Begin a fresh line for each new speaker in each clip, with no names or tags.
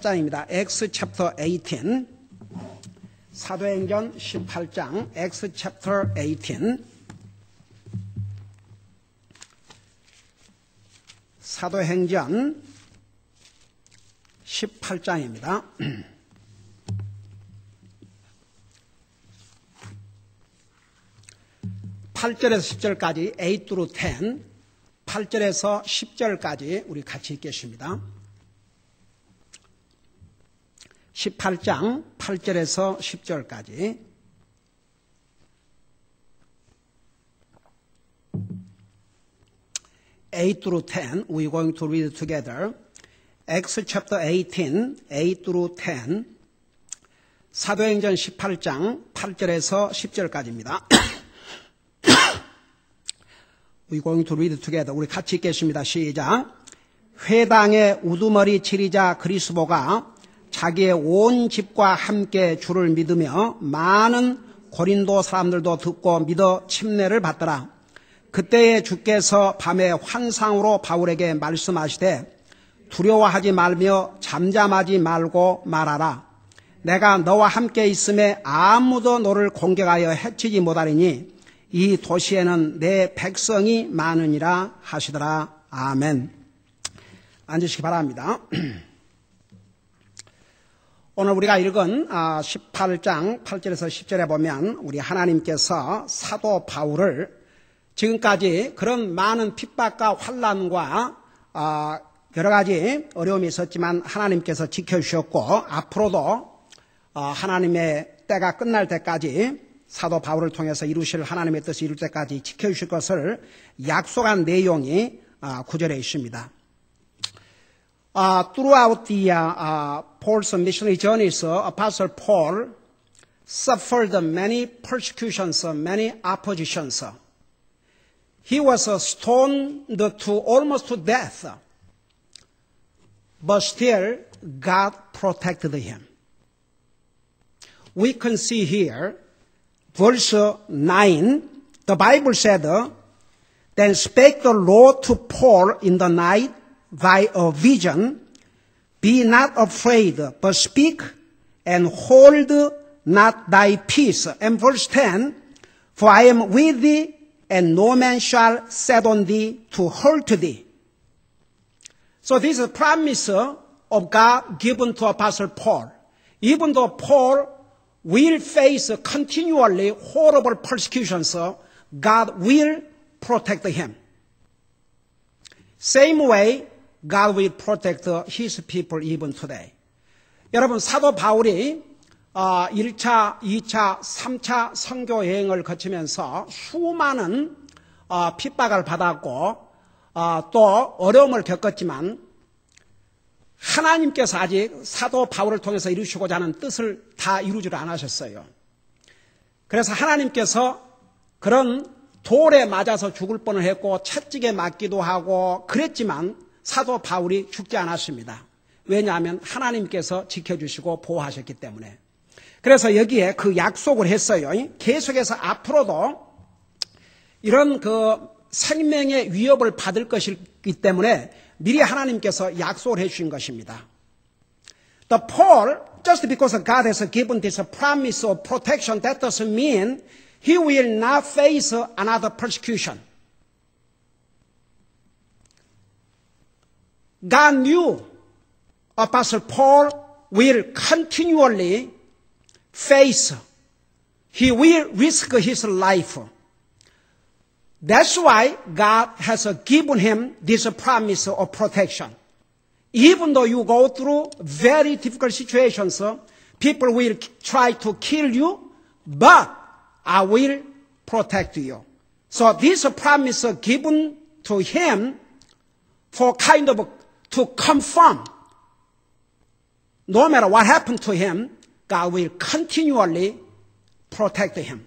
18장입니다. Acts chapter 18. 사도행전 18장 Acts chapter 18. 사도행전 18장입니다. 8절에서 10절까지 8 through 10, 8절에서 10절까지 우리 같이 읽겠습니다. 18장 8절에서 10절까지. (8) through 10, we're going to read together. Acts chapter 18, 8 through 10. 사도행전 18장 8절에서 10절까지입니다. We're going to read together. 우리 같이 읽겠습니다. 시작. 회당의 우두머리 치리자 그리스도가 자기의 온 집과 함께 주를 믿으며 많은 고린도 사람들도 듣고 믿어 침례를 받더라. 그때에 주께서 밤에 환상으로 바울에게 말씀하시되 두려워하지 말며 잠잠하지 말고 말하라. 내가 너와 함께 있음에 아무도 너를 공격하여 해치지 못하리니 이 도시에는 내 백성이 많으니라 하시더라. 아멘. 앉으시기 바랍니다. 오늘 우리가 읽은 18장 8절에서 10절에 보면 우리 하나님께서 사도 바울을 지금까지 그런 많은 핍박과 환난과 여러 가지 어려움이 있었지만 하나님께서 지켜주셨고 앞으로도 하나님의 때가 끝날 때까지 사도 바울을 통해서 이루실 하나님의 뜻을 이룰 때까지 지켜주실 것을 약속한 내용이 9절에 있습니다. Throughout the Paul's missionary journeys, Apostle Paul suffered many persecutions, many oppositions. He was stoned to almost to death, but still God protected him. We can see here, verse 9, the Bible said, Then spake the Lord to Paul in the night by a vision, Be not afraid, but speak and hold not thy peace. And verse 10, For I am with thee, and no man shall set on thee to hurt thee. So this is a promise of God given to Apostle Paul. Even though Paul will face continually horrible persecutions, God will protect him. Same way, God will protect His people even today. 여러분, 사도 바울이 1차, 2차, 3차 선교 여행을 거치면서 수많은 핍박을 받았고 또 어려움을 겪었지만 하나님께서 아직 사도 바울을 통해서 이루시고자 하는 뜻을 다 이루지를 않으셨어요. 그래서 하나님께서 그런 돌에 맞아서 죽을 뻔을 했고 채찍에 맞기도 하고 그랬지만 사도 바울이 죽지 않았습니다. 왜냐하면 하나님께서 지켜주시고 보호하셨기 때문에. 그래서 여기에 그 약속을 했어요. 계속해서 앞으로도 이런 그 생명의 위협을 받을 것이기 때문에 미리 하나님께서 약속을 해주신 것입니다. The Paul, just because God has given this promise of protection, that doesn't mean he will not face another persecution. God knew Apostle Paul will continually face, he will risk his life. That's why God has given him this promise of protection. Even though you go through very difficult situations, people will try to kill you, but I will protect you. So this promise given to him for kind of to confirm, no matter what happened to him, God will continually protect him.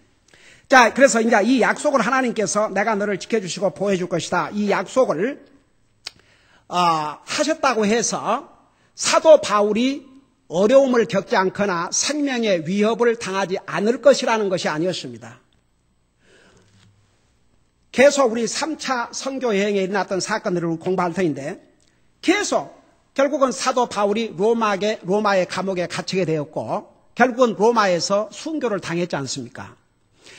자, 그래서 이제 이 약속을 하나님께서 내가 너를 지켜주시고 보호해줄 것이다. 이 약속을 하셨다고 해서 사도 바울이 어려움을 겪지 않거나 생명의 위협을 당하지 않을 것이라는 것이 아니었습니다. 계속 우리 3차 선교 여행에 일어났던 사건들을 공부할 터인데 계속 결국은 사도 바울이 로마의 감옥에 갇히게 되었고 결국은 로마에서 순교를 당했지 않습니까?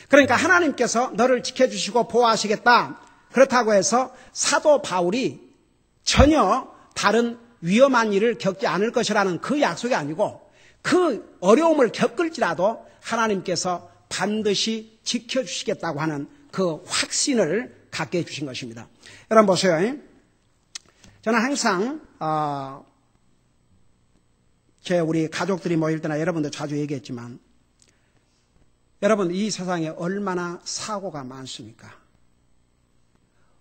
그러니까 하나님께서 너를 지켜주시고 보호하시겠다. 그렇다고 해서 사도 바울이 전혀 다른 위험한 일을 겪지 않을 것이라는 그 약속이 아니고 그 어려움을 겪을지라도 하나님께서 반드시 지켜주시겠다고 하는 그 확신을 갖게 해주신 것입니다. 여러분 보세요. 저는 항상 우리 가족들이 모일 때나 여러분도 자주 얘기했지만 여러분 이 세상에 얼마나 사고가 많습니까?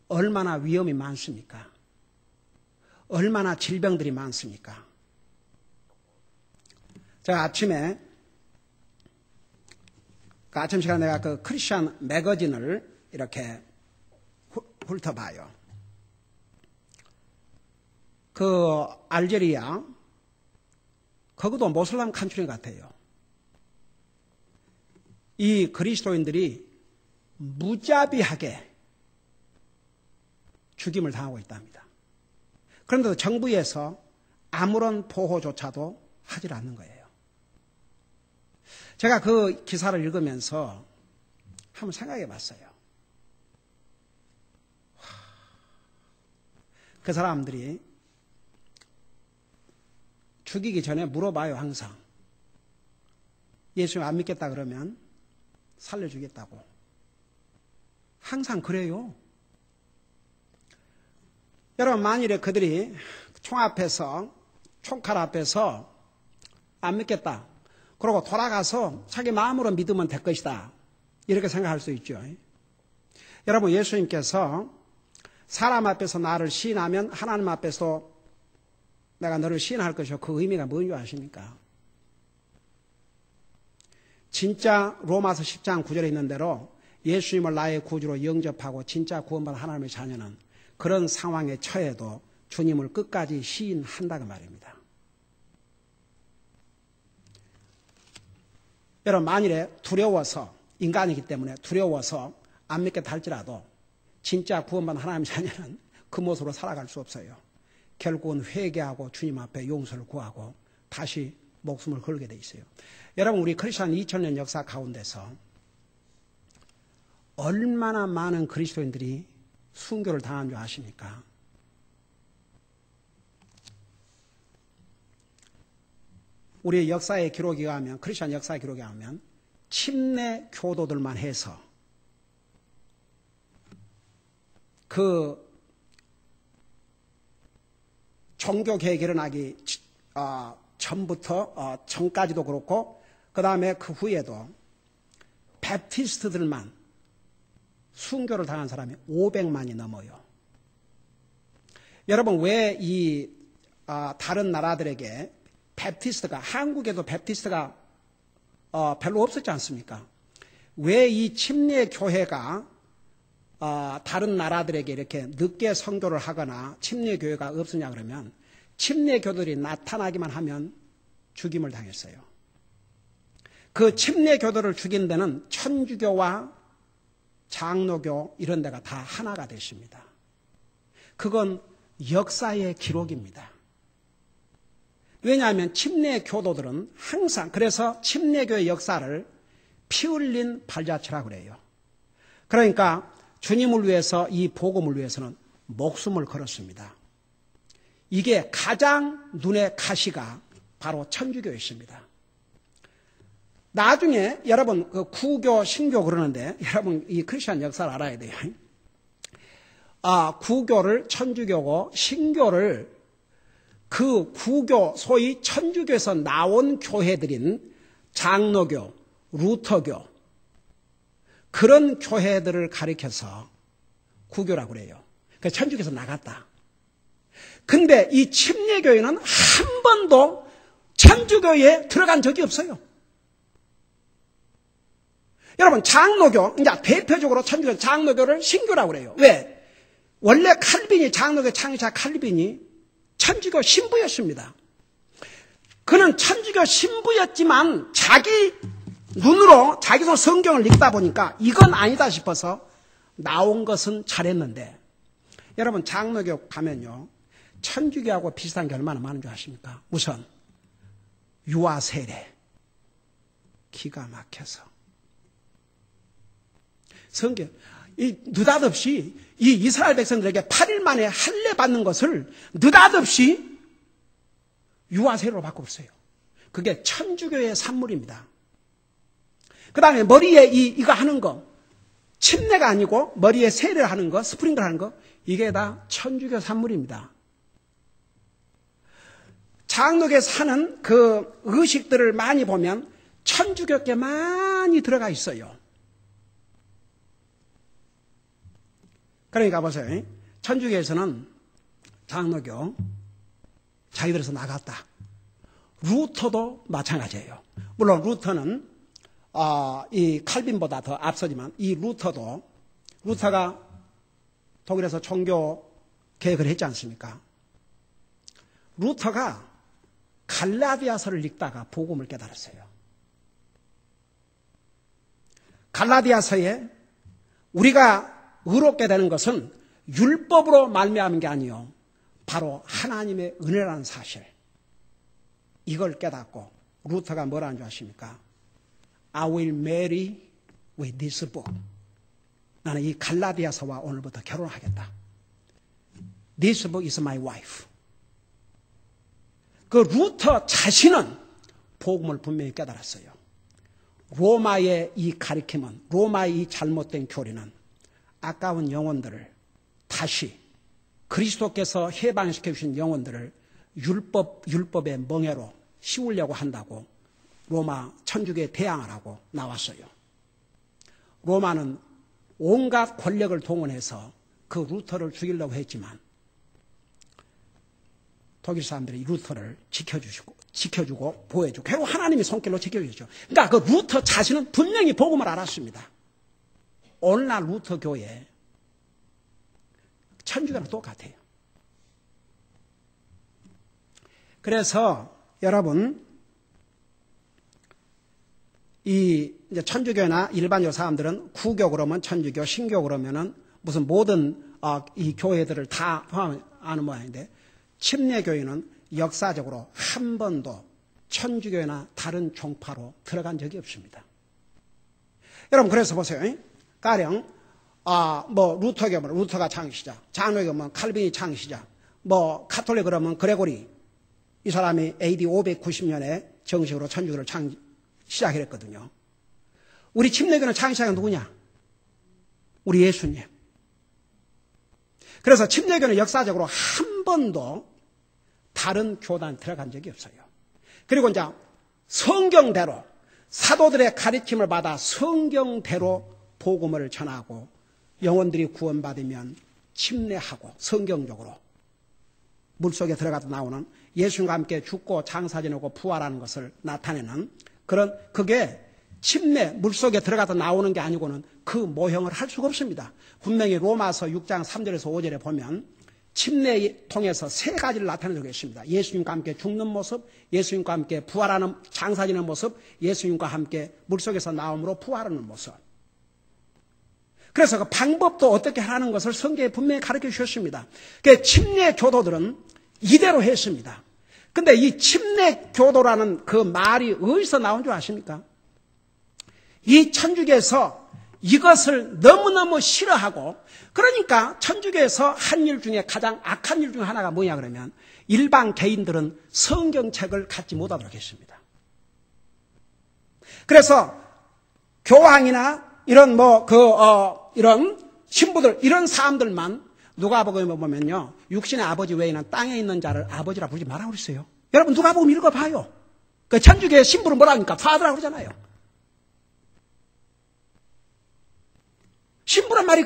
얼마나 위험이 많습니까? 얼마나 질병들이 많습니까? 제가 아침에 아침 시간에 내가 그 크리스천 매거진을 이렇게 훑어봐요. 그 알제리아 거기도 모슬람 칸츄리 같아요. 이 그리스도인들이 무자비하게 죽임을 당하고 있답니다. 그런데도 정부에서 아무런 보호조차도 하질 않는 거예요. 제가 그 기사를 읽으면서 한번 생각해 봤어요. 그 사람들이 죽이기 전에 물어봐요, 항상. 예수님 안 믿겠다 그러면 살려주겠다고. 항상 그래요. 여러분, 만일에 그들이 총칼 앞에서 안 믿겠다. 그러고 돌아가서 자기 마음으로 믿으면 될 것이다. 이렇게 생각할 수 있죠. 여러분, 예수님께서 사람 앞에서 나를 시인하면 하나님 앞에서 내가 너를 시인할 것이요. 그 의미가 뭔지 아십니까? 진짜 로마서 10장 9절에 있는 대로 예수님을 나의 구주로 영접하고 진짜 구원받은 하나님의 자녀는 그런 상황에 처해도 주님을 끝까지 시인한다고 말입니다. 여러분, 만일에 두려워서, 인간이기 때문에 두려워서 안 믿겠다 할지라도 진짜 구원받은 하나님의 자녀는 그 모습으로 살아갈 수 없어요. 결국은 회개하고 주님 앞에 용서를 구하고 다시 목숨을 걸게 돼 있어요. 여러분, 우리 크리스천 2000년 역사 가운데서 얼마나 많은 그리스도인들이 순교를 당한 줄 아십니까? 우리 역사의 기록에 의하면, 크리스천 역사의 기록에 의하면 침례 교도들만 해서 그 종교개혁이 일어나기 전부터 전까지도 그렇고 그 다음에 그 후에도 베프티스트들만 순교를 당한 사람이 500만이 넘어요. 여러분, 왜 이 다른 나라들에게 베프티스트가, 한국에도 베프티스트가 별로 없었지 않습니까? 왜 이 침례교회가 다른 나라들에게 이렇게 늦게 선교를 하거나 침례교회가 없으냐 그러면 침례교들이 나타나기만 하면 죽임을 당했어요. 그 침례교도를 죽인 데는 천주교와 장로교 이런 데가 다 하나가 됐습니다. 그건 역사의 기록입니다. 왜냐하면 침례교도들은 항상, 그래서 침례교의 역사를 피 흘린 발자취라고 그래요. 그러니까 주님을 위해서, 이 복음을 위해서는 목숨을 걸었습니다. 이게 가장 눈에 가시가 바로 천주교였습니다. 나중에 여러분 그 구교, 신교 그러는데 여러분 이 크리스천 역사를 알아야 돼요. 구교를 천주교고 신교를 그 구교, 소위 천주교에서 나온 교회들인 장로교, 루터교 그런 교회들을 가리켜서 구교라고 그래요. 그러니까 천주교에서 나갔다. 근데 이 침례교회는 한 번도 천주교에 들어간 적이 없어요. 여러분, 장로교, 이제 대표적으로 천주교 장로교를 신교라고 그래요. 왜? 원래 칼빈이, 장로교 창시자 칼빈이 천주교 신부였습니다. 그는 천주교 신부였지만 자기 눈으로 자기 손 성경을 읽다 보니까 이건 아니다 싶어서 나온 것은 잘했는데, 여러분 장로교 가면요, 천주교하고 비슷한 게 얼마나 많은 줄 아십니까? 우선 유아 세례 기가 막혀서 성경 느닷없이 이 이스라엘 백성들에게 8일 만에 할례 받는 것을 느닷없이 유아 세례로 바꿔버렸어요. 그게 천주교의 산물입니다. 그 다음에 머리에 이거 하는 거, 침례가 아니고 머리에 세례를 하는 거, 스프링클 하는 거, 이게 다 천주교 산물입니다. 장로교에서 하는 그 의식들을 많이 보면 천주교께 많이 들어가 있어요. 그러니까 보세요. 천주교에서는 장로교 자기들에서 나갔다. 루터도 마찬가지예요. 물론 루터는 이 칼빈보다 더 앞서지만 이 루터가 독일에서 종교 개혁을 했지 않습니까? 루터가 갈라디아서를 읽다가 복음을 깨달았어요. 갈라디아서에 우리가 의롭게 되는 것은 율법으로 말미암은 게 아니요 바로 하나님의 은혜라는 사실, 이걸 깨닫고 루터가 뭐라는 줄 아십니까? I will marry with this book. 나는 이 갈라디아서와 오늘부터 결혼하겠다. This book is my wife. 그 루터 자신은 복음을 분명히 깨달았어요. 로마의 이 가리킴은, 로마의 이 잘못된 교리는 아까운 영혼들을 다시 그리스도께서 해방시켜 주신 영혼들을 율법의 멍에로 씌우려고 한다고 로마 천주교에 대항을 하고 나왔어요. 로마는 온갖 권력을 동원해서 그 루터를 죽이려고 했지만 독일 사람들이 루터를 지켜주고 보호해주고 결국 하나님이 손길로 지켜주죠. 그러니까 그 루터 자신은 분명히 복음을 알았습니다. 오늘날 루터 교회 천주교랑 똑같아요. 그래서 여러분 이 이제 천주교나 일반교 사람들은 구교 그러면 천주교, 신교 그러면은 무슨 모든 이 교회들을 다 포함하는 모양인데 침례교회는 역사적으로 한 번도 천주교나 다른 종파로 들어간 적이 없습니다. 여러분 그래서 보세요. 가령 뭐 루터교면 루터가 창시자, 장로교면 칼빈이 창시자, 뭐 가톨릭 그러면 그레고리 이 사람이 AD 590년에 정식으로 천주교를 시작했거든요. 우리 침례교는 창시자가 누구냐? 우리 예수님. 그래서 침례교는 역사적으로 한 번도 다른 교단에 들어간 적이 없어요. 그리고 이제 성경대로 사도들의 가르침을 받아 성경대로 복음을 전하고 영혼들이 구원받으면 침례하고 성경적으로 물속에 들어가서 나오는 예수님과 함께 죽고 장사 지내고 부활하는 것을 나타내는 그게 침례 물속에 들어가서 나오는 게 아니고는 그 모형을 할 수가 없습니다. 분명히 로마서 6장 3절에서 5절에 보면 침례 통해서 세 가지를 나타내고 있습니다. 예수님과 함께 죽는 모습, 예수님과 함께 부활하는 장사 지내는 모습, 예수님과 함께 물속에서 나옴으로 부활하는 모습. 그래서 그 방법도 어떻게 하라는 것을 성경에 분명히 가르쳐 주셨습니다. 그 침례 교도들은 이대로 했습니다. 근데 이 침례 교도라는 그 말이 어디서 나온 줄 아십니까? 이 천주교에서 이것을 너무너무 싫어하고 그러니까 천주교에서 한 일 중에 가장 악한 일 중에 하나가 뭐냐 그러면 일반 개인들은 성경책을 갖지 못하도록 했습니다. 그래서 교황이나 이런 이런 신부들 이런 사람들만 누가복음에 보면요 육신의 아버지 외에는 땅에 있는 자를 아버지라 부르지 말라고 그랬어요. 여러분 누가복음 읽어봐요. 그 천주교의 신부는 뭐라 하니까 파더라고 그러잖아요. 신부란 말이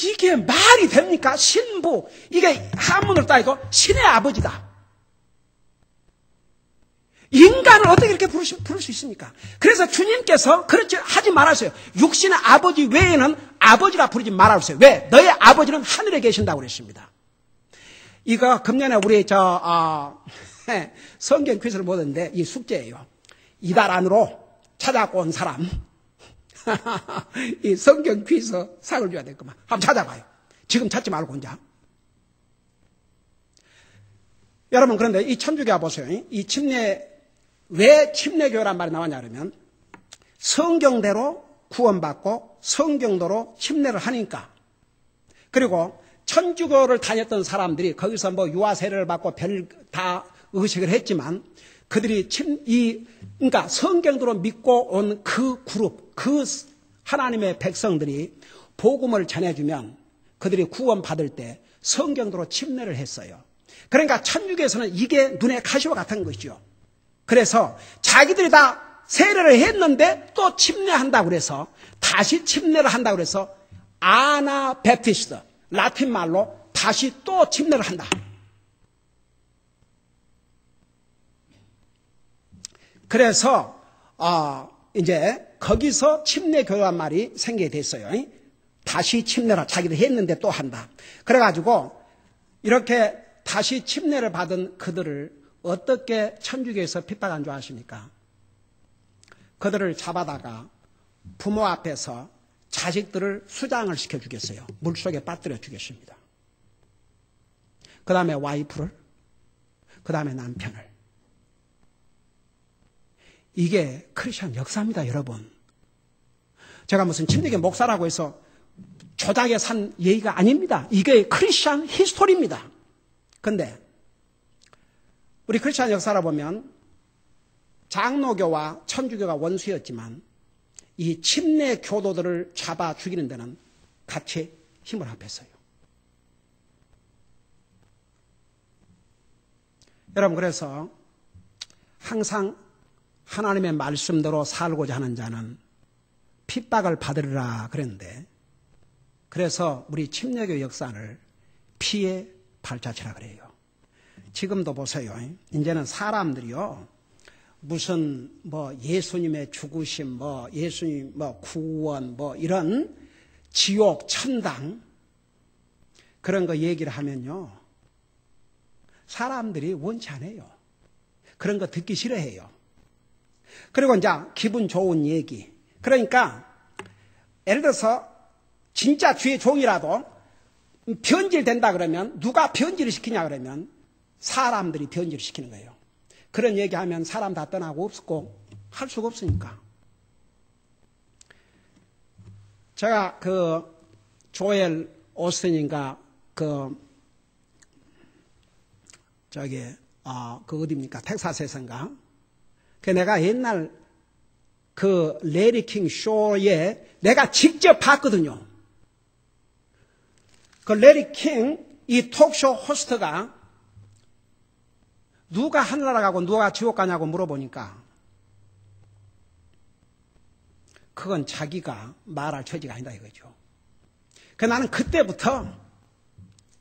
이게 말이 됩니까? 신부 이게 한문으로 따지고 신의 아버지다. 인간을 어떻게 이렇게 부를 수 있습니까? 그래서 주님께서 그렇지 하지 말았어요. 육신의 아버지 외에는 아버지라 부르지 말았어요. 왜? 너의 아버지는 하늘에 계신다고 그랬습니다. 이거 금년에 우리 성경 퀴즈를 보는데 이 숙제예요. 이달 안으로 찾아갖고 온 사람 이 성경 퀴즈 상을 줘야 될 거만 한번 찾아봐요. 지금 찾지 말고 혼자. 여러분, 그런데 이 천주교 보세요. 이 왜 침례교란 말이 나왔냐 그러면 성경대로 구원받고 성경대로 침례를 하니까, 그리고 천주교를 다녔던 사람들이 거기서 뭐 유아 세례를 받고 별 다 의식을 했지만 그들이 그러니까 성경대로 믿고 온 그 그룹, 그 하나님의 백성들이 복음을 전해주면 그들이 구원받을 때 성경대로 침례를 했어요. 그러니까 천주교에서는 이게 눈에 가시와 같은 것이죠. 그래서 자기들이 다 세례를 했는데 또 침례한다고 그래서 다시 침례를 한다고 그래서 아나베프티스트, 라틴 말로 다시 또 침례를 한다. 그래서 이제 거기서 침례교란 말이 생기게 됐어요. 다시 침례라, 자기들 했는데 또 한다. 그래가지고 이렇게 다시 침례를 받은 그들을 어떻게 천주교에서 핍박한 줄 아십니까? 그들을 잡아다가 부모 앞에서 자식들을 수장을 시켜주겠어요. 물속에 빠뜨려 주겠습니다. 그 다음에 와이프를, 그 다음에 남편을. 이게 크리스천 역사입니다, 여러분. 제가 무슨 침례교 목사라고 해서 조작에 산 얘기가 아닙니다. 이게 크리스천 히스토리입니다. 근데 우리 크리스천 역사를 보면 장로교와 천주교가 원수였지만 이 침례 교도들을 잡아 죽이는 데는 같이 힘을 합했어요. 여러분, 그래서 항상 하나님의 말씀대로 살고자 하는 자는 핍박을 받으리라 그랬는데, 그래서 우리 침례교 역사를 피해 발자취라 그래요. 지금도 보세요. 이제는 사람들이요, 무슨 뭐 예수님의 죽으심, 뭐 예수님 뭐 구원, 뭐 이런 지옥, 천당 그런 거 얘기를 하면요, 사람들이 원치 않아요. 그런 거 듣기 싫어해요. 그리고 이제 기분 좋은 얘기. 그러니까 예를 들어서 진짜 주의 종이라도 변질된다 그러면 누가 변질을 시키냐 그러면 사람들이 변질을 시키는 거예요. 그런 얘기하면 사람 다 떠나고 없고 할 수가 없으니까. 제가 그 조엘 오스틴인가 그 어디입니까? 텍사스에서인가? 그 내가 옛날 그 레리 킹 쇼에 내가 직접 봤거든요. 그 레리 킹 이 톡쇼 호스트가 누가 하늘나라 가고 누가 지옥 가냐고 물어보니까 그건 자기가 말할 처지가 아니다 이거죠. 그 나는 그때부터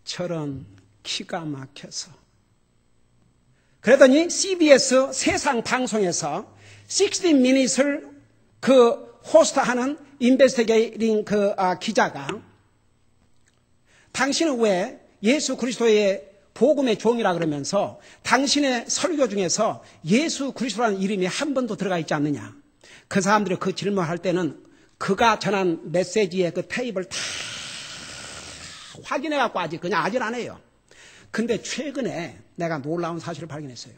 저런 기가 막혀서 그러더니 CBS 세상 방송에서 60 Minutes를 그 호스트하는 인베스티게이팅 기자가 당신은 왜 예수 그리스도의 복음의 종이라 그러면서 당신의 설교 중에서 예수 그리스도라는 이름이 한 번도 들어가 있지 않느냐. 그 사람들이 그 질문할 때는 그가 전한 메시지의 그 테이프를 다 확인해갖고 아직 그냥 아질 안 해요. 근데 최근에 내가 놀라운 사실을 발견했어요.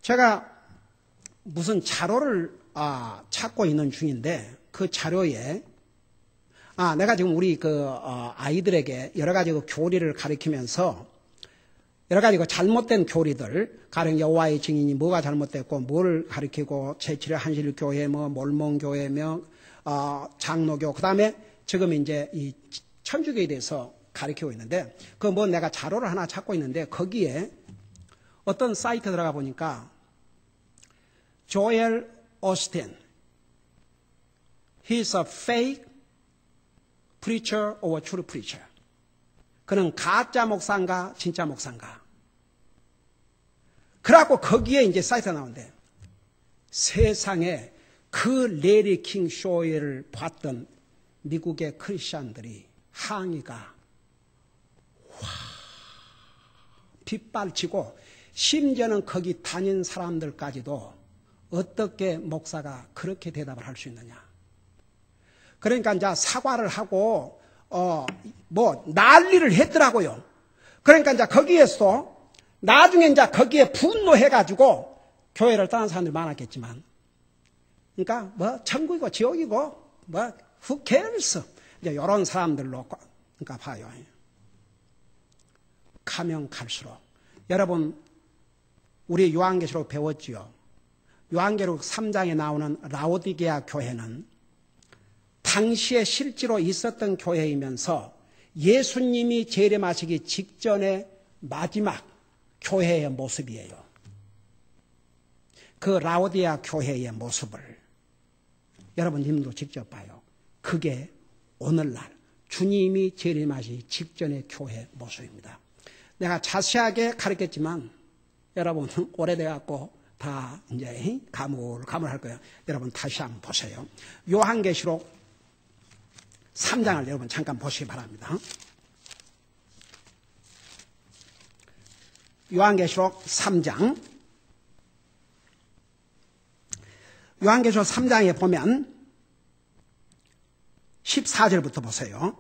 제가 무슨 자료를 찾고 있는 중인데 그 자료에 내가 지금 우리 아이들에게 여러 가지 교리를 가르치면서 여러 가지 잘못된 교리들, 가령 여호와의 증인이 뭐가 잘못됐고 뭘 가르치고 제7회 한실교회, 몰몬교회, 장로교, 그 다음에 지금 이제 이 천주교에 대해서 가르치고 있는데 내가 자료를 하나 찾고 있는데 거기에 어떤 사이트 들어가 보니까 조엘 오스틴, he's a fake preacher or true preacher. 그는 가짜 목사인가 진짜 목사인가. 그래갖고 거기에 이제 사이트가 나오는데 세상에 그 레리 킹 쇼를 봤던 미국의 크리스천들이 항의가 빗발치고 심지어는 거기 다닌 사람들까지도 어떻게 목사가 그렇게 대답을 할 수 있느냐. 그러니까 이제 사과를 하고 난리를 했더라고요. 그러니까 이제 거기에서 나중에 이제 거기에 분노해가지고 교회를 떠난 사람들이 많았겠지만, 그러니까 뭐 천국이고 지옥이고 뭐 who cares? 이제 이런 사람들로 그러니까 봐요. 가면 갈수록 여러분 우리 요한계시록 배웠지요. 요한계시록 3장에 나오는 라오디게아 교회는 당시에 실제로 있었던 교회이면서 예수님이 재림하시기 직전의 마지막 교회의 모습이에요. 그 라오디게아 교회의 모습을 여러분님도 직접 봐요. 그게 오늘날 주님이 재림하시기 직전의 교회 모습입니다. 내가 자세하게 가르쳤지만 여러분 오래돼갖고 다 이제 가물가물할 거예요. 여러분 다시 한번 보세요. 요한계시록 3장을 여러분 잠깐 보시기 바랍니다. 요한계시록 3장. 요한계시록 3장에 보면 14절부터 보세요.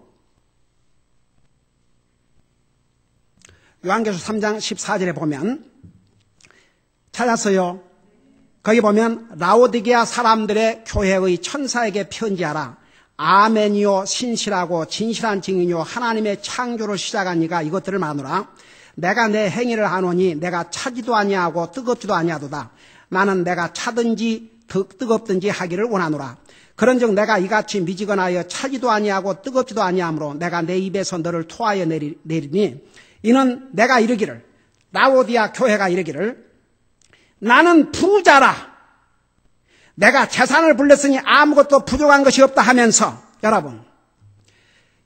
요한계시록 3장 14절에 보면 찾았어요. 거기 보면 라오디게아 사람들의 교회의 천사에게 편지하라. 아멘이요 신실하고 진실한 증인이요 하나님의 창조를 시작한 이가 이것들을 마누라. 내가 내 행위를 아노니 내가 차지도 아니하고 뜨겁지도 아니하도다. 나는 내가 차든지 뜨겁든지 하기를 원하노라. 그런즉 내가 이같이 미지근하여 차지도 아니하고 뜨겁지도 아니하므로 내가 내 입에서 너를 토하여 내리니 이는 내가 이르기를 라오디아 교회가 이르기를 나는 부자라. 내가 재산을 불렸으니 아무것도 부족한 것이 없다 하면서 여러분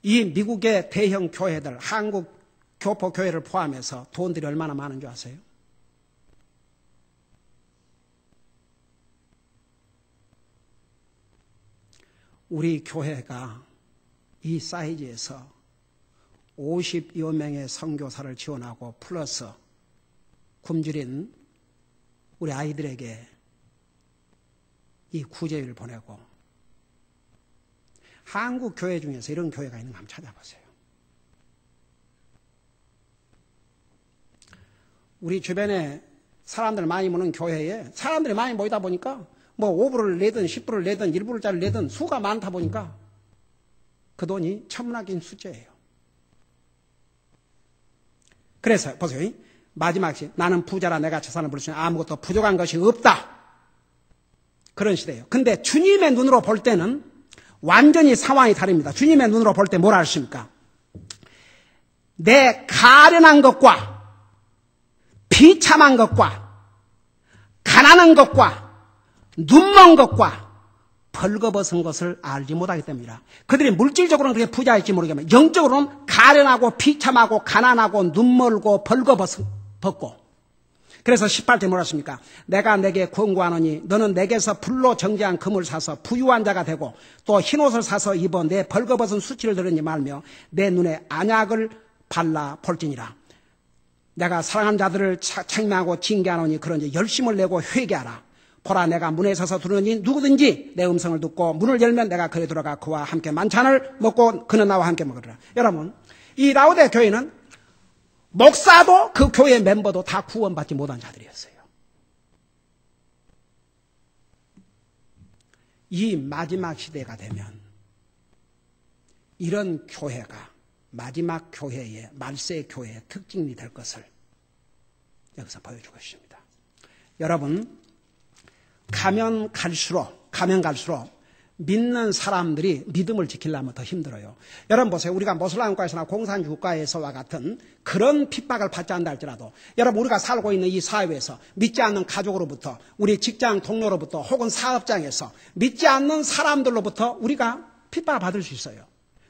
이 미국의 대형 교회들 한국 교포 교회를 포함해서 돈들이 얼마나 많은 줄 아세요? 우리 교회가 이 사이즈에서 50여 명의 선교사를 지원하고 플러스 굶주린 우리 아이들에게 이 구제비를 보내고 한국 교회 중에서 이런 교회가 있는가 한번 찾아보세요. 우리 주변에 사람들 많이 모는 교회에 사람들이 많이 모이다 보니까 뭐 5불을 내든 10불을 내든 1불짜리를 내든 수가 많다 보니까 그 돈이 천문학적인 숫자예요. 그래서 보세요. 마지막이 나는 부자라 내가 재산을 부르시니 아무것도 부족한 것이 없다. 그런 시대예요. 근데 주님의 눈으로 볼 때는 완전히 상황이 다릅니다. 주님의 눈으로 볼 때 뭐라 하십니까? 내 가련한 것과 비참한 것과 가난한 것과 눈먼 것과 벌거벗은 것을 알지 못하기 때문이라. 그들이 물질적으로는 그렇게 부자일지 모르겠지만 영적으로는 가련하고 비참하고 가난하고 눈멀고 벌거벗고. 그래서 18절 뭐라 했습니까? 내가 내게 권고하노니 너는 내게서 불로 정제한 금을 사서 부유한 자가 되고 또 흰옷을 사서 입어 내 벌거벗은 수치를 들으니 말며 내 눈에 안약을 발라 볼지니라. 내가 사랑하는 자들을 책망하고 징계하노니 그런지 열심을 내고 회개하라. 보라 내가 문에 서서 두르니 누구든지 내 음성을 듣고 문을 열면 내가 그에 들어가 그와 함께 만찬을 먹고 그는 나와 함께 먹으리라. 여러분 이 라오디게아 교회는 목사도 그 교회 멤버도 다 구원받지 못한 자들이었어요. 이 마지막 시대가 되면 이런 교회가 마지막 교회의 말세 교회의 특징이 될 것을 여기서 보여주고 있습니다. 여러분 가면 갈수록 믿는 사람들이 믿음을 지키려면 더 힘들어요. 여러분 보세요. 우리가 모슬람 국가에서나 공산주의 국가에서와 같은 그런 핍박을 받지 않는다 할지라도 여러분 우리가 살고 있는 이 사회에서 믿지 않는 가족으로부터 우리 직장 동료로부터 혹은 사업장에서 믿지 않는 사람들로부터 우리가 핍박을 받을 수 있어요.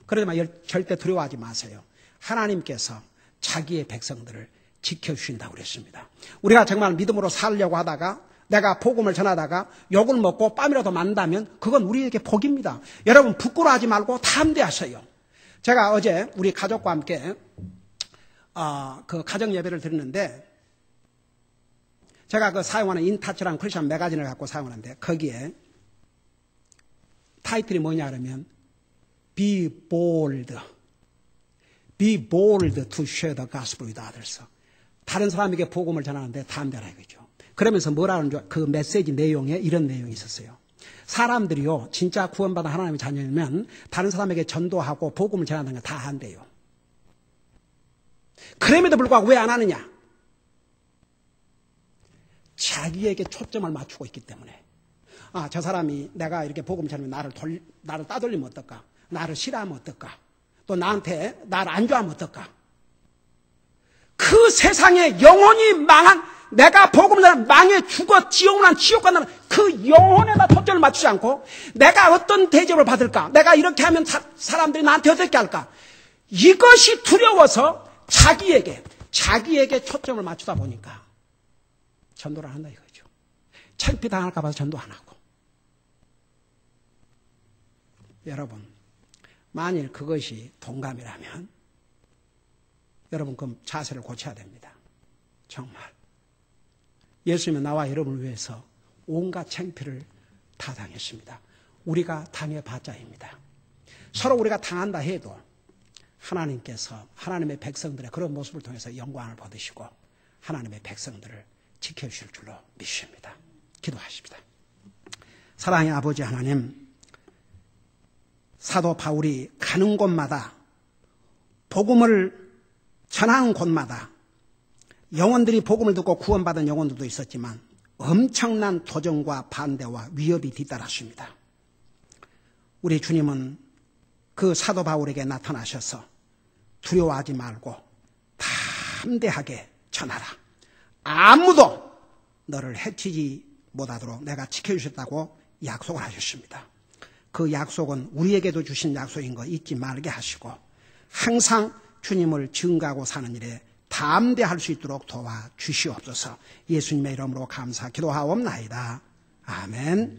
그러지만 절대 두려워하지 마세요. 하나님께서 자기의 백성들을 지켜주신다고 그랬습니다. 우리가 정말 믿음으로 살려고 하다가 내가 복음을 전하다가 욕을 먹고 뺨이라도 맞는다면 그건 우리에게 복입니다. 여러분 부끄러워하지 말고 담대하세요. 제가 어제 우리 가족과 함께 그 가정 예배를 드리는데 제가 그 사용하는 인타치라는 크리스천 매거진을 갖고 사용하는데 거기에 타이틀이 뭐냐 그러면 Be bold, Be bold to share the gospel with others. 다른 사람에게 복음을 전하는데 담대라 이거죠. 그러면서 뭐라는 줄, 그 메시지 내용에 이런 내용이 있었어요. 사람들이요, 진짜 구원받은 하나님의 자녀면 다른 사람에게 전도하고 복음을 전하는 거 다 한대요. 그럼에도 불구하고 왜 안 하느냐? 자기에게 초점을 맞추고 있기 때문에. 아, 저 사람이 내가 이렇게 복음 전하면 나를 따돌리면 어떨까? 나를 싫어하면 어떨까? 또 나한테 나를 안 좋아하면 어떨까? 그 세상에 영혼이 망한, 내가 복음을 전하면 망해 죽어 지옥 간다는 그 영혼에다 초점을 맞추지 않고 내가 어떤 대접을 받을까? 내가 이렇게 하면 사람들이 나한테 어떻게 할까? 이것이 두려워서 자기에게 초점을 맞추다 보니까 전도를 안 한다 이거죠. 창피당할까 봐서 전도 안 하고. 여러분, 만일 그것이 동감이라면 여러분 그 자세를 고쳐야 됩니다. 정말. 예수님은 나와 여러분을 위해서 온갖 창피를 다 당했습니다. 우리가 당해봤자입니다. 서로 우리가 당한다 해도 하나님께서 하나님의 백성들의 그런 모습을 통해서 영광을 받으시고 하나님의 백성들을 지켜주실 줄로 믿습니다. 기도하십니다. 사랑의 아버지 하나님, 사도 바울이 가는 곳마다 복음을 전하는 곳마다 영혼들이 복음을 듣고 구원받은 영혼들도 있었지만 엄청난 도전과 반대와 위협이 뒤따랐습니다. 우리 주님은 그 사도 바울에게 나타나셔서 두려워하지 말고 담대하게 전하라. 아무도 너를 해치지 못하도록 내가 지켜주셨다고 약속을 하셨습니다. 그 약속은 우리에게도 주신 약속인 거 잊지 말게 하시고 항상 주님을 증거하고 사는 일에 담대할 수 있도록 도와주시옵소서. 예수님의 이름으로 감사 기도하옵나이다. 아멘.